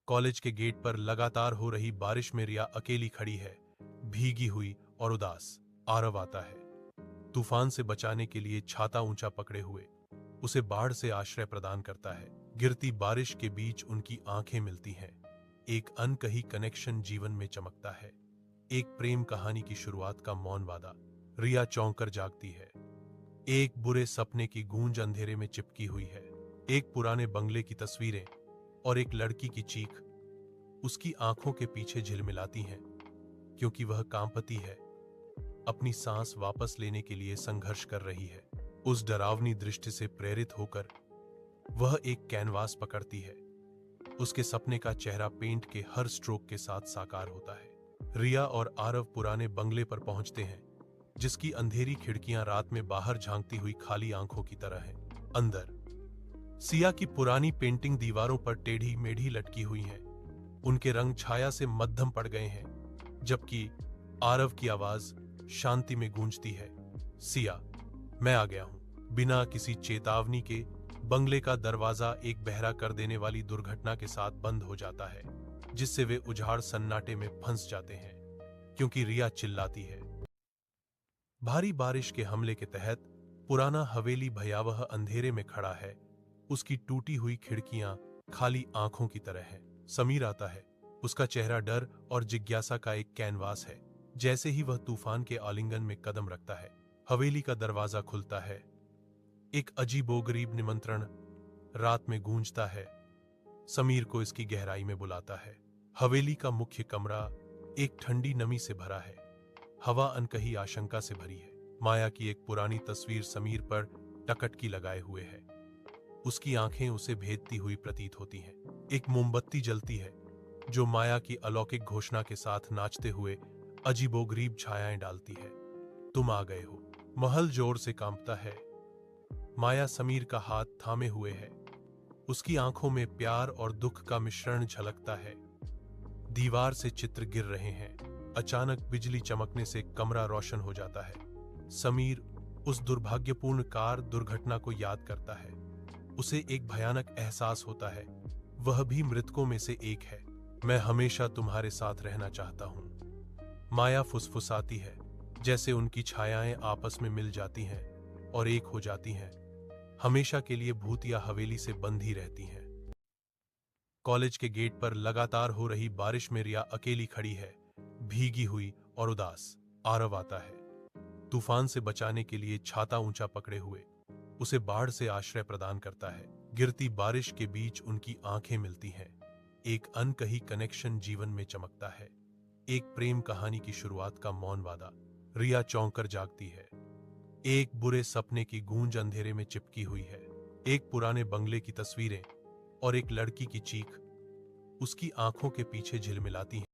College के gate पर लगातार हो रही बारिश में रिया अकेली खड़ी है, भीगी हुई और उदास। आरव आता है, तूफान से बचाने के लिए छाता ऊंचा पकड़े हुए, उसे बाढ़ से आश्रय प्रदान करता है। गिरती बारिश के बीच उनकी आंखें मिलती हैं। एक अनकही कनेक्शन जीवन में चमकता है। एक प्रेम कहानी की शुरुआत का मौन वादा। रिया चौंक कर जागती है। एक बुरे सपने की गूंज अंधेरे में चिपकी हुई है। एक पुराने बंगले की तस्वीरें और एक लड़की की चीख उसकी आंखों के पीछे झिलमिलाती हैं, क्योंकि वह कांपती है, अपनी सांस वापस लेने के लिए संघर्ष कर रही है। उस डरावनी दृष्टि से प्रेरित होकर वह एक कैनवास पकड़ती है। उसके सपने का चेहरा पेंट के हर स्ट्रोक के साथ साकार होता है। रिया और आरव पुराने बंगले पर पहुंचते हैं, जिसकी अंधेरी खिड़कियां रात में बाहर झांकती हुई खाली आंखों की तरह हैं। अंदर सिया की पुरानी पेंटिंग दीवारों पर टेढ़ी मेढ़ी लटकी हुई हैं। उनके रंग छाया से मद्धम पड़ गए हैं, जबकि आरव की आवाज शांति में गूंजती है, सिया, मैं आ गया हूं। बिना किसी चेतावनी के बंगले का दरवाजा एक बहरा कर देने वाली दुर्घटना के साथ बंद हो जाता है, जिससे वे उजाड़ सन्नाटे में फंस जाते हैं, क्योंकि रिया चिल्लाती है। भारी बारिश के हमले के तहत पुराना हवेली भयावह अंधेरे में खड़ा है। उसकी टूटी हुई खिड़कियां खाली आंखों की तरह हैं। समीर आता है। उसका चेहरा डर और जिज्ञासा का एक कैनवास है। जैसे ही वह तूफान के आलिंगन में कदम रखता है, हवेली का दरवाजा खुलता है। एक अजीबोगरीब निमंत्रण रात में गूंजता है। समीर को इसकी गहराई में बुलाता है। हवेली का मुख्य कमरा एक ठंडी नमी से भरा है। हवा अनकही आशंका से भरी है। माया की एक पुरानी तस्वीर समीर पर टकटकी लगाए हुए है। उसकी आंखें उसे भेदती हुई प्रतीत होती हैं। एक मोमबत्ती जलती है, जो माया की अलौकिक घोषणा के साथ नाचते हुए अजीबोगरीब छायाएं डालती है। तुम आ गए हो। महल जोर से कांपता है। माया समीर का हाथ थामे हुए है। उसकी आंखों में प्यार और दुख का मिश्रण झलकता है। दीवार से चित्र गिर रहे हैं। अचानक बिजली चमकने से कमरा रोशन हो जाता है। समीर उस दुर्भाग्यपूर्ण कार दुर्घटना को याद करता है। उसे एक भयानक एहसास होता है, वह भी मृतकों में से एक है। मैं हमेशा तुम्हारे साथ रहना चाहता हूं। माया फुसफुसाती है, जैसे उनकी छायाएं आपस में मिल जाती हैं और एक हो जाती हैं। हमेशा के लिए भूतिया हवेली से बंधी रहती हैं। कॉलेज के गेट पर लगातार हो रही बारिश में रिया अकेली खड़ी है, भीगी हुई और उदास। आरव आता है, तूफान से बचाने के लिए छाता ऊंचा पकड़े हुए, उसे बाढ़ से आश्रय प्रदान करता है। गिरती बारिश के बीच उनकी आंखें मिलती हैं। एक अनकही कनेक्शन जीवन में चमकता है। एक प्रेम कहानी की शुरुआत का मौन वादा। रिया चौंक कर जागती है। एक बुरे सपने की गूंज अंधेरे में चिपकी हुई है। एक पुराने बंगले की तस्वीरें और एक लड़की की चीख उसकी आंखों के पीछे झिलमिलाती हैं।